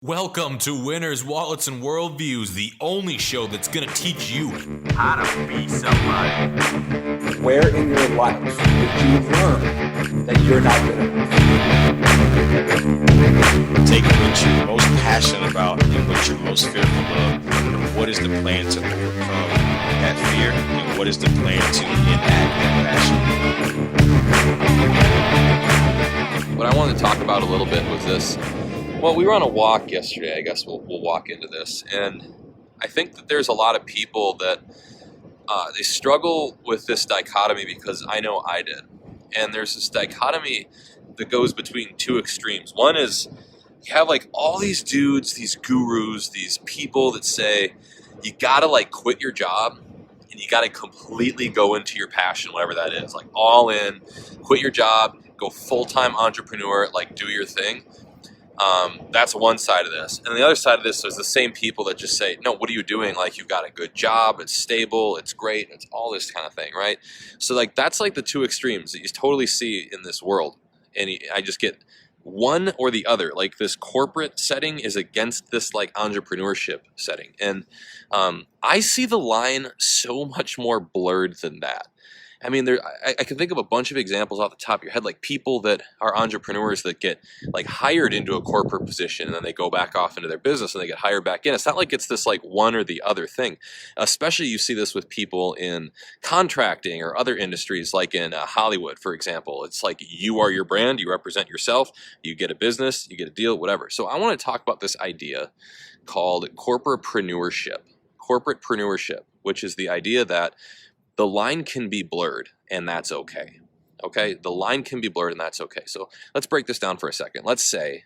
Welcome to Winners, Wallets, and Worldviews, the only show that's going to teach you how to be somebody. Where in your life did you learn that you're not good enough? Take what you're most passionate about and what you're most fearful of, and what is the plan to overcome that fear, and what is the plan to enact that passion. What I wanted to talk about a little bit was this. Well, we were on a walk yesterday. I guess we'll walk into this. And I think that there's a lot of people that they struggle with this dichotomy because I know I did. And there's this dichotomy that goes between two extremes. One is you have like all these dudes, these gurus, these people that say you got to like quit your job and you got to completely go into your passion, whatever that is. Like all in, quit your job, go full-time entrepreneur, like do your thing. That's one side of this. And the other side of this is the same people that just say, no, what are you doing? Like, you've got a good job, it's stable, it's great, it's all this kind of thing, right? So, like, that's like the two extremes that you totally see in this world. And I just get one or the other. Like, this corporate setting is against this, like, entrepreneurship setting. And I see the line so much more blurred than that. I mean, I can think of a bunch of examples off the top of your head, like people that are entrepreneurs that get like hired into a corporate position and then they go back off into their business and they get hired back in. It's not like it's this like one or the other thing. Especially you see this with people in contracting or other industries like in Hollywood, for example. It's like you are your brand, you represent yourself, you get a business, you get a deal, whatever. So I want to talk about this idea called corporate-preneurship. Corporate-preneurship, which is the idea that the line can be blurred, and that's okay. Okay, the line can be blurred, and that's okay. So let's break this down for a second. Let's say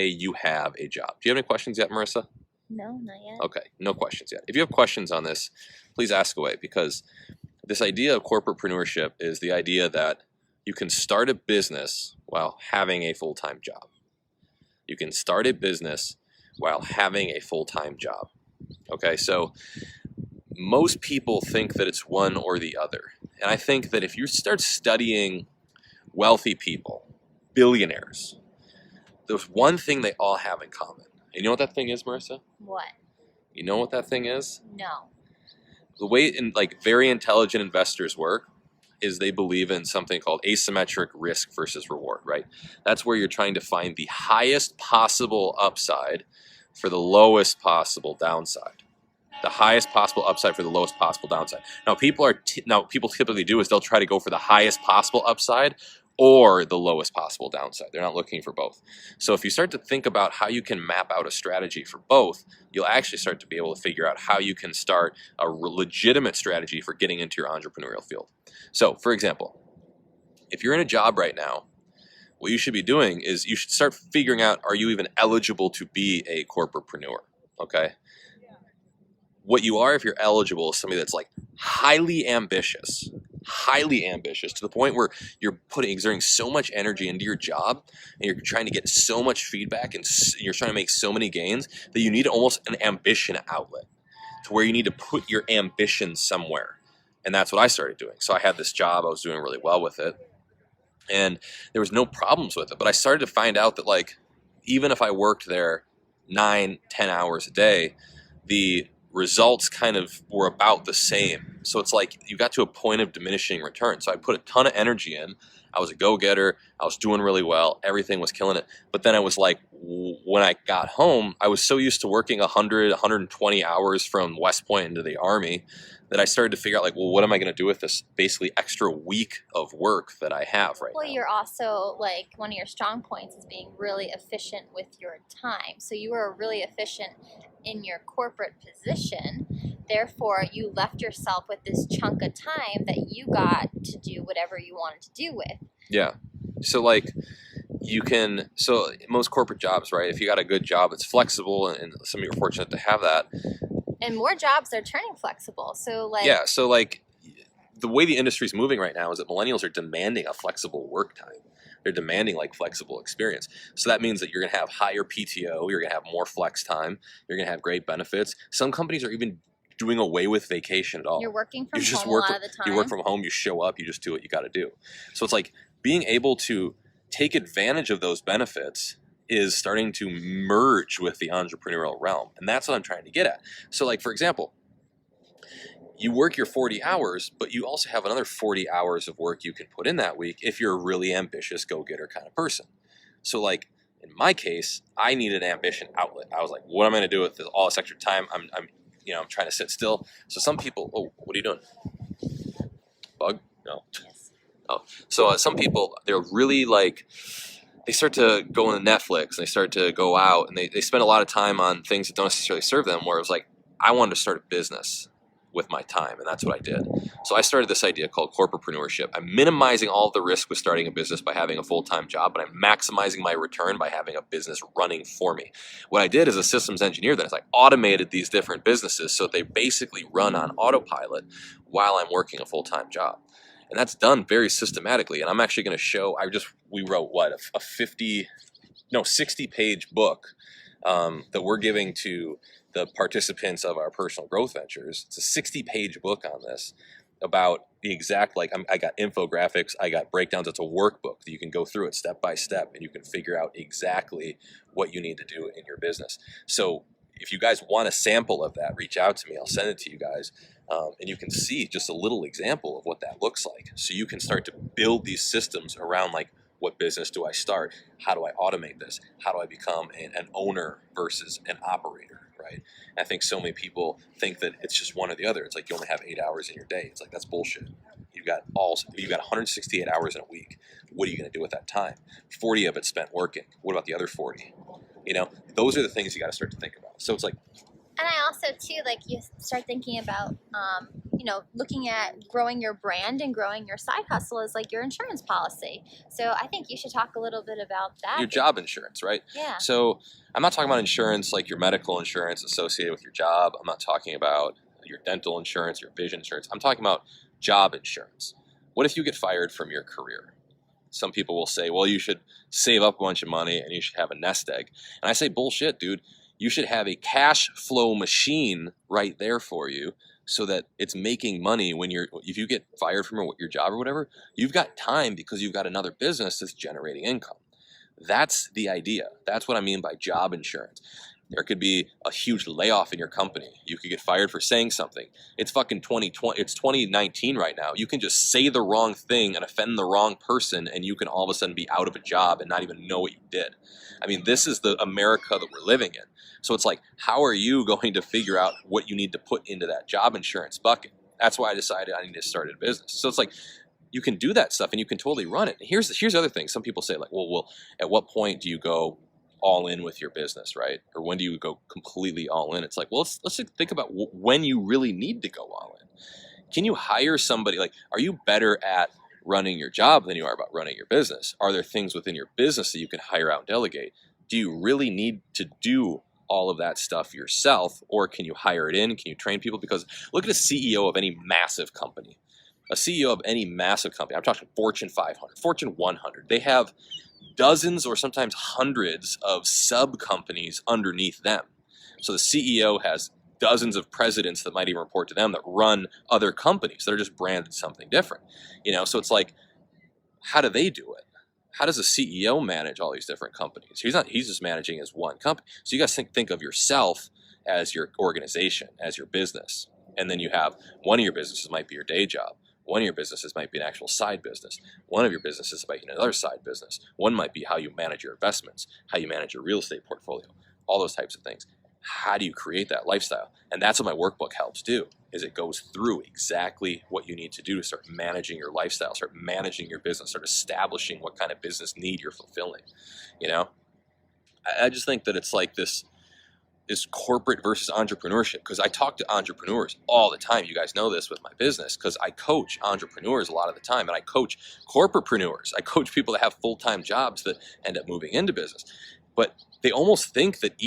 you have a job. Do you have any questions yet, Marissa? No, not yet. Okay, no questions yet. If you have questions on this, please ask away, because this idea of corporatepreneurship is the idea that you can start a business while having a full-time job. You can start a business while having a full-time job. Okay, so most people think that it's one or the other. And I think that if you start studying wealthy people, billionaires, there's one thing they all have in common. And you know what that thing is, Marissa? What? You know what that thing is? No. The way like very intelligent investors work is they believe in something called asymmetric risk versus reward, right? That's where you're trying to find the highest possible upside for the lowest possible downside. The highest possible upside for the lowest possible downside. Now, people typically do is they'll try to go for the highest possible upside or the lowest possible downside. They're not looking for both. So if you start to think about how you can map out a strategy for both, you'll actually start to be able to figure out how you can start a legitimate strategy for getting into your entrepreneurial field. So, for example, if you're in a job right now, what you should be doing is you should start figuring out, are you even eligible to be a corporate-preneur, okay? What you are, if you're eligible, is somebody that's like highly ambitious to the point where you're exerting so much energy into your job and you're trying to get so much feedback and you're trying to make so many gains that you need almost an ambition outlet to where you need to put your ambition somewhere. And that's what I started doing. So I had this job, I was doing really well with it, and there was no problems with it. But I started to find out that like even if I worked there 9-10 hours a day, the results kind of were about the same. So it's like you got to a point of diminishing return. So I put a ton of energy in. I was a go-getter. I was doing really well. Everything was killing it. But then I was like, when I got home, I was so used to working 100, 120 hours from West Point into the Army that I started to figure out like, well, what am I going to do with this basically extra week of work that I have right now? Well, you're also like one of your strong points is being really efficient with your time. So you were really efficient in your corporate position. Therefore, you left yourself with this chunk of time that you got to do whatever you wanted to do with. Yeah. So like so most corporate jobs, right? If you got a good job, it's flexible, and some of you are fortunate to have that. And more jobs are turning flexible. So like yeah, so like the way the industry is moving right now is that millennials are demanding a flexible work time. They're demanding like flexible experience. So that means that you're going to have higher PTO, you're going to have more flex time, you're going to have great benefits. Some companies are even doing away with vacation at all. You're working from You just home a lot of the time. You work from home, you show up, you just do what you got to do. So it's like being able to take advantage of those benefits is starting to merge with the entrepreneurial realm. And that's what I'm trying to get at. So like, for example, you work your 40 hours, but you also have another 40 hours of work you can put in that week if you're a really ambitious go-getter kind of person. So like in my case, I need an ambition outlet. I was like, what am I going to do with all this extra time? I'm trying to sit still. So some people, oh, what are you doing? Bug? No. Oh, so some people, they're really like, they start to go into Netflix and they start to go out and they spend a lot of time on things that don't necessarily serve them, where it was like, I wanted to start a business with my time, and that's what I did. So I started this idea called corporate-preneurship. I'm minimizing all of the risk with starting a business by having a full-time job, but I'm maximizing my return by having a business running for me. What I did as a systems engineer then is I automated these different businesses so they basically run on autopilot while I'm working a full-time job. And that's done very systematically. And I'm actually going to show, we wrote what, a 60-page book that we're giving to the participants of our personal growth ventures. It's a 60-page book on this about the exact, like, I got infographics, I got breakdowns. It's a workbook that you can go through it step by step and you can figure out exactly what you need to do in your business. So if you guys want a sample of that, reach out to me. I'll send it to you guys. And you can see just a little example of what that looks like. So you can start to build these systems around, like, what business do I start? How do I automate this? How do I become an owner versus an operator? Right? And I think so many people think that it's just one or the other. It's like you only have 8 hours in your day. It's like, that's bullshit. You've got 168 hours in a week. What are you going to do with that time? 40 of it spent working. What about the other 40? Those are the things you got to start to think about. So it's like, and I also too, like, you start thinking about, looking at growing your brand and growing your side hustle is like your insurance policy. So I think you should talk a little bit about that. Your job insurance, right? Yeah. So I'm not talking about insurance like your medical insurance associated with your job. I'm not talking about your dental insurance, your vision insurance. I'm talking about job insurance. What if you get fired from your career? Some people will say, well, you should save up a bunch of money and you should have a nest egg. And I say, bullshit, dude. You should have a cash flow machine right there for you so that it's making money if you get fired from your job or whatever, you've got time because you've got another business that's generating income. That's the idea. That's what I mean by job insurance. There could be a huge layoff in your company. You could get fired for saying something. It's fucking 2020. It's 2019 right now. You can just say the wrong thing and offend the wrong person, and you can all of a sudden be out of a job and not even know what you did. I mean, this is the America that we're living in. So it's like, how are you going to figure out what you need to put into that job insurance bucket? That's why I decided I need to start a business. So it's like, you can do that stuff and you can totally run it. Here's the other thing. Some people say, like, well, at what point do you go all in with your business, right? Or when do you go completely all in? It's like, well, let's think about when you really need to go all in. Can you hire somebody? Like, are you better at running your job than you are about running your business? Are there things within your business that you can hire out and delegate? Do you really need to do all of that stuff yourself, or can you hire it in? Can you train people? Because look at a CEO of any massive company. A CEO of any massive company, I'm talking Fortune 500, Fortune 100, they have dozens or sometimes hundreds of sub-companies underneath them. So the CEO has dozens of presidents that might even report to them that run other companies that are just branded something different. So it's like, how do they do it? How does a CEO manage all these different companies? He's just managing as one company. So you guys think of yourself as your organization, as your business. And then you have one of your businesses might be your day job. One of your businesses might be an actual side business. One of your businesses might be another side business. One might be how you manage your investments, how you manage your real estate portfolio, all those types of things. How do you create that lifestyle? And that's what my workbook helps do, is it goes through exactly what you need to do to start managing your lifestyle, start managing your business, start establishing what kind of business need you're fulfilling. I just think that it's like this corporate versus entrepreneurship, because I talk to entrepreneurs all the time. You guys know this with my business, because I coach entrepreneurs a lot of the time, and I coach corporate-preneurs. I coach people that have full-time jobs that end up moving into business. But they almost think that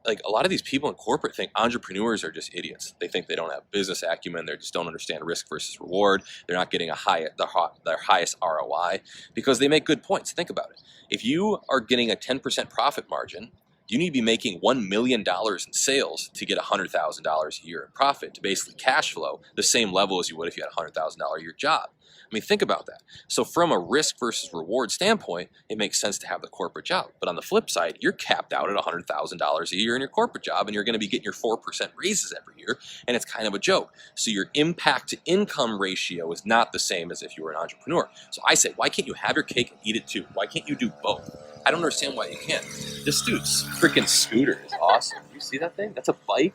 like a lot of these people in corporate think entrepreneurs are just idiots. They think they don't have business acumen. They just don't understand risk versus reward. They're not getting their highest ROI because they make good points. Think about it. If you are getting a 10% profit margin, you need to be making $1 million in sales to get $100,000 a year in profit to basically cash flow the same level as you would if you had a $100,000 a year job. I mean, think about that. So from a risk versus reward standpoint, it makes sense to have the corporate job. But on the flip side, you're capped out at $100,000 a year in your corporate job, and you're going to be getting your 4% raises every year, and it's kind of a joke. So your impact to income ratio is not the same as if you were an entrepreneur. So I say, why can't you have your cake and eat it too? Why can't you do both? I don't understand why you can't. This dude's freaking scooter is awesome. You see that thing? That's a bike.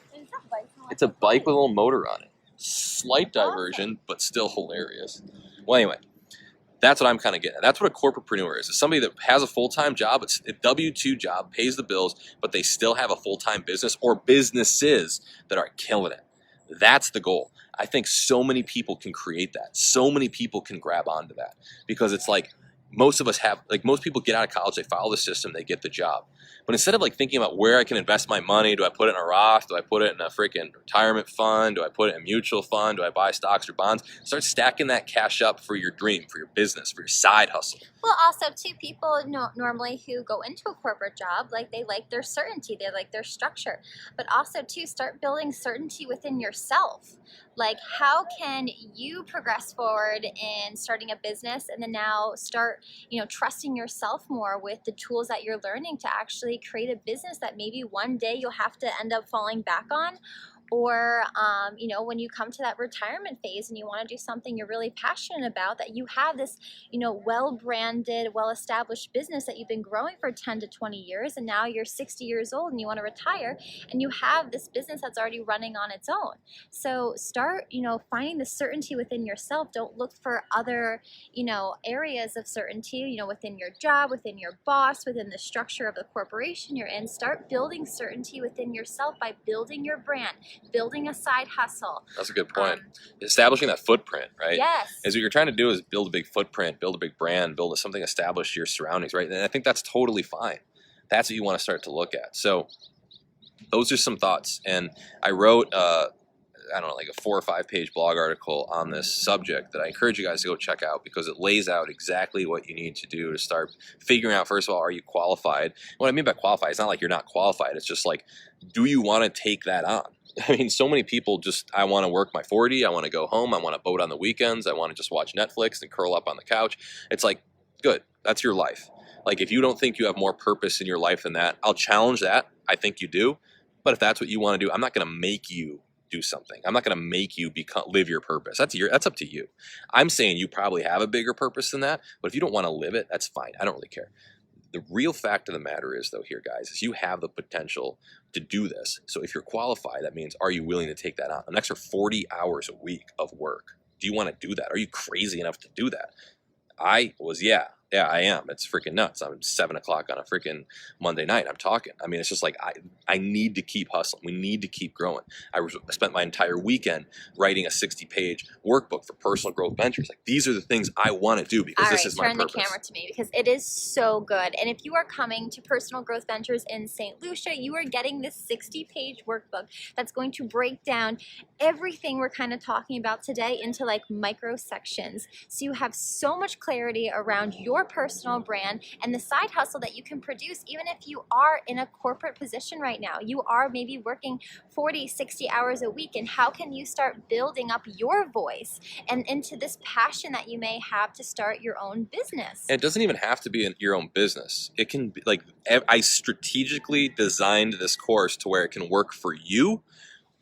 It's a bike with a little motor on it. Slight diversion, but still hilarious. Well, anyway, that's what I'm kind of getting at. That's what a corporate-preneur is. It's somebody that has a full-time job. It's a W-2 job, pays the bills, but they still have a full-time business or businesses that are killing it. That's the goal. I think so many people can create that. So many people can grab onto that because it's like most of us have, like most people get out of college, they follow the system, they get the job. But instead of like thinking about where I can invest my money, do I put it in a Roth? Do I put it in a freaking retirement fund? Do I put it in a mutual fund? Do I buy stocks or bonds? Start stacking that cash up for your dream, for your business, for your side hustle. Well, also, too, people normally who go into a corporate job, like they like their certainty, they like their structure. But also, too, start building certainty within yourself. Like, how can you progress forward in starting a business and then now start, trusting yourself more with the tools that you're learning to actually create a business that maybe one day you'll have to end up falling back on? Or, when you come to that retirement phase and you want to do something you're really passionate about, that you have this, well-branded, well-established business that you've been growing for 10 to 20 years, and now you're 60 years old and you want to retire, and you have this business that's already running on its own. So start, finding the certainty within yourself. Don't look for other, areas of certainty, within your job, within your boss, within the structure of the corporation you're in. Start building certainty within yourself by building your brand, building a side hustle. That's a good point. Establishing that footprint, right? Yes. Is what you're trying to do is build a big footprint, build a big brand, build something established to your surroundings, right? And I think that's totally fine. That's what you want to start to look at. So those are some thoughts. And I wrote, like a 4 or 5 page blog article on this subject that I encourage you guys to go check out because it lays out exactly what you need to do to start figuring out, first of all, are you qualified? What I mean by qualified, it's not like you're not qualified. It's just like, do you want to take that on? I mean, so many people I want to work my 40, I want to go home, I want to boat on the weekends, I want to just watch Netflix and curl up on the couch. It's like, good, that's your life. Like, if you don't think you have more purpose in your life than that, I'll challenge that. I think you do. But if that's what you want to do, I'm not going to make you do something. I'm not going to make you live your purpose. That's up to you. I'm saying you probably have a bigger purpose than that, but if you don't want to live it, that's fine. I don't really care. The real fact of the matter is, though, here, guys, is you have the potential to do this. So if you're qualified, that means, are you willing to take that on? An extra 40 hours a week of work. Do you want to do that? Are you crazy enough to do that? I was, yeah, I am. It's freaking nuts. I'm 7 o'clock on a freaking Monday night. I'm talking. I mean, it's just like, I need to keep hustling. We need to keep growing. I spent my entire weekend writing a 60-page workbook for personal growth ventures. Like, these are the things I want to do because this is my purpose. Turn the camera to me because it is so good. And if you are coming to Personal Growth Ventures in St. Lucia, you are getting this 60-page workbook that's going to break down everything we're kind of talking about today into like micro sections. So you have so much clarity around your personal brand and the side hustle that you can produce even if you are in a corporate position right now. You are maybe working 40, 60 hours a week, and how can you start building up your voice and into this passion that you may have to start your own business? And it doesn't even have to be your own business. It can be like, I strategically designed this course to where it can work for you,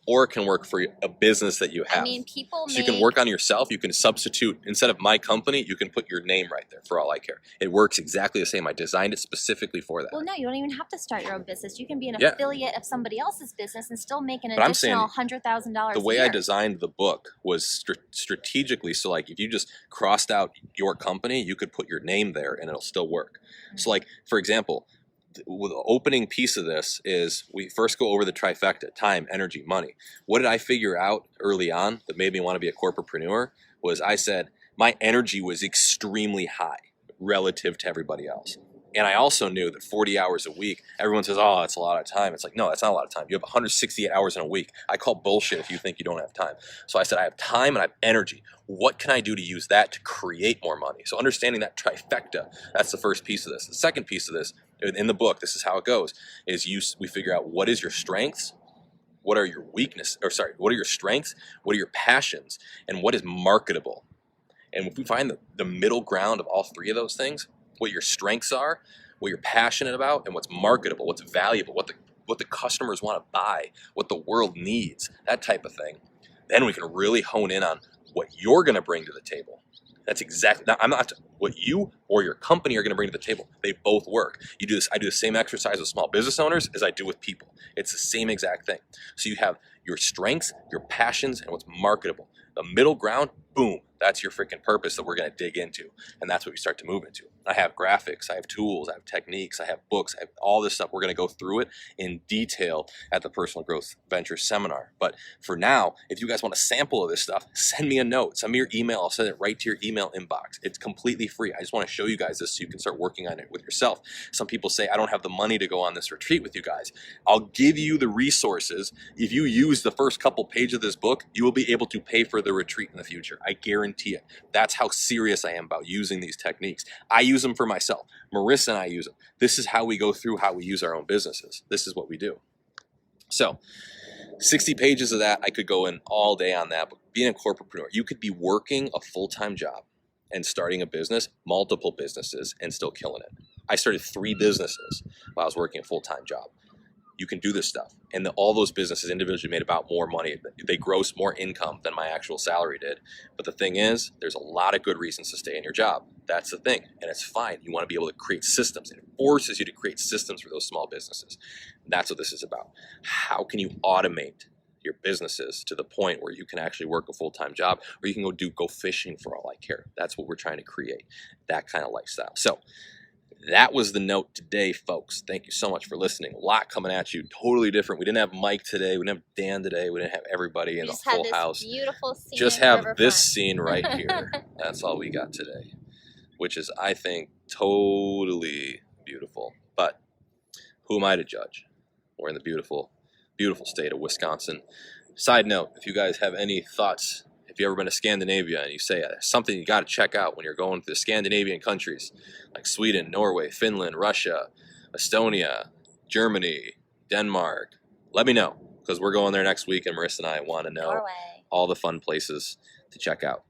or it can work for a business that you have. I mean, you can work on yourself. You can substitute, instead of my company, you can put your name right there for all I care. It works exactly the same. I designed it specifically for that. Well, no, you don't even have to start your own business. You can be an affiliate of somebody else's business and still make an but additional $100,000 the way I designed the book was strategically, so like if you just crossed out your company, you could put your name there and it'll still work. Mm-hmm. So like, for example, the opening piece of this is we first go over the trifecta: time, energy, money. What did I figure out early on that made me want to be a corporate-preneur was I said my energy was extremely high relative to everybody else. And I also knew that 40 hours a week, everyone says, oh, that's a lot of time. It's like, no, that's not a lot of time. You have 168 hours in a week. I call bullshit if you think you don't have time. So I said, I have time and I have energy. What can I do to use that to create more money? So understanding that trifecta, that's the first piece of this. The second piece of this, in the book, this is how it goes, is we figure out what is your strengths, what are your weaknesses, what are your strengths, what are your passions, and what is marketable. And if we find the middle ground of all three of those things, what your strengths are, what you're passionate about, and what's marketable, what's valuable, what the customers want to buy, what the world needs, that type of thing, then we can really hone in on what you're going to bring to the table. That's exactly, I'm not what you or your company are going to bring to the table. They both work. You do this. I do the same exercise with small business owners as I do with people. It's the same exact thing. So you have your strengths, your passions, and what's marketable. The middle ground, boom, that's your freaking purpose that we're going to dig into. And that's what we start to move into. I have graphics, I have tools, I have techniques, I have books, I have all this stuff. We're going to go through it in detail at the Personal Growth Ventures seminar. But for now, if you guys want a sample of this stuff, send me a note. Send me your email. I'll send it right to your email inbox. It's completely free. I just want to show you guys this so you can start working on it with yourself. Some people say, I don't have the money to go on this retreat with you guys. I'll give you the resources. If you use the first couple pages of this book, you will be able to pay for the retreat in the future. I guarantee it. That's how serious I am about using these techniques. I use them for myself. Marissa and I use them. This is how we go through how we use our own businesses. This is what we do. So 60 pages of that, I could go in all day on that. But being a corporate-preneur, you could be working a full-time job and starting a business, multiple businesses, and still killing it. I started 3 businesses while I was working a full-time job. You can do this stuff. And all those businesses individually made about more money. They gross more income than my actual salary did. But the thing is, there's a lot of good reasons to stay in your job. That's the thing. And it's fine. You want to be able to create systems. It forces you to create systems for those small businesses. And that's what this is about. How can you automate your businesses to the point where you can actually work a full-time job, or you can go fishing for all I care? That's what we're trying to create, that kind of lifestyle. So that was the note today, folks. Thank you so much for listening. A lot coming at you, totally different. We didn't have Mike today. We didn't have Dan today. We didn't have everybody in the full house. Beautiful scene. Just have this scene right here. That's all we got today, which is, I think, totally beautiful. But who am I to judge? We're in the beautiful, beautiful state of Wisconsin. Side note, if you guys have any thoughts, if you've ever been to Scandinavia and you say something you got to check out when you're going to the Scandinavian countries like Sweden, Norway, Finland, Russia, Estonia, Germany, Denmark, let me know, because we're going there next week and Marissa and I want to know Norway. All the fun places to check out.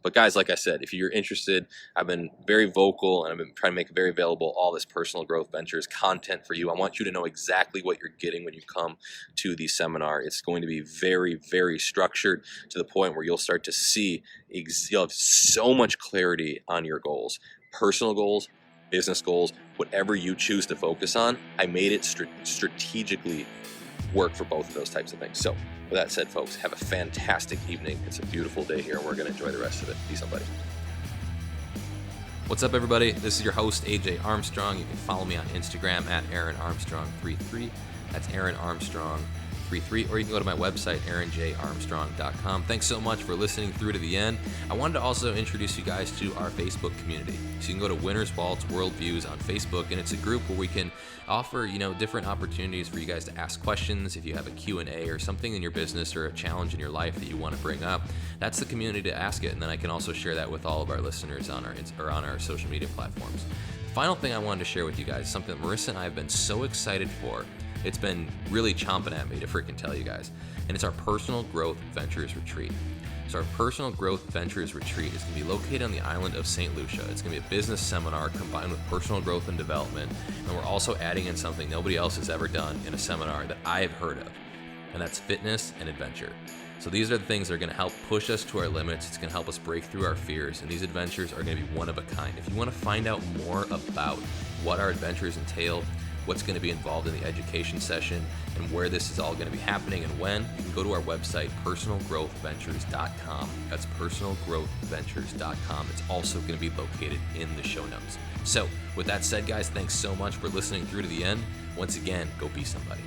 But guys, like I said, if you're interested, I've been very vocal and I've been trying to make very available all this Personal Growth Ventures content for you. I want you to know exactly what you're getting when you come to the seminar. It's going to be very, very structured to the point where you'll start to see, you'll have so much clarity on your goals, personal goals, business goals, whatever you choose to focus on. I made it strategically work for both of those types of things. So with that said, folks, have a fantastic evening. It's a beautiful day here, and we're going to enjoy the rest of it. Peace out, buddy. What's up, everybody? This is your host, AJ Armstrong. You can follow me on Instagram at AaronArmstrong33. That's Aaron Armstrong 33, or you can go to my website, aaronjarmstrong.com. Thanks so much for listening through to the end. I wanted to also introduce you guys to our Facebook community. So you can go to Winners Waltz Worldviews on Facebook, and it's a group where we can offer, different opportunities for you guys to ask questions. If you have a Q&A or something in your business or a challenge in your life that you want to bring up, that's the community to ask it, and then I can also share that with all of our listeners on our social media platforms. The final thing I wanted to share with you guys, something that Marissa and I have been so excited for. It's been really chomping at me to freaking tell you guys. And it's our Personal Growth Ventures Retreat. So our Personal Growth Ventures Retreat is going to be located on the island of St. Lucia. It's going to be a business seminar combined with personal growth and development. And we're also adding in something nobody else has ever done in a seminar that I've heard of. And that's fitness and adventure. So these are the things that are going to help push us to our limits. It's going to help us break through our fears. And these adventures are going to be one of a kind. If you want to find out more about what our adventures entail, what's going to be involved in the education session, and where this is all going to be happening and when, you can go to our website, personalgrowthventures.com. That's personalgrowthventures.com. It's also going to be located in the show notes. So with that said, guys, thanks so much for listening through to the end. Once again, go be somebody.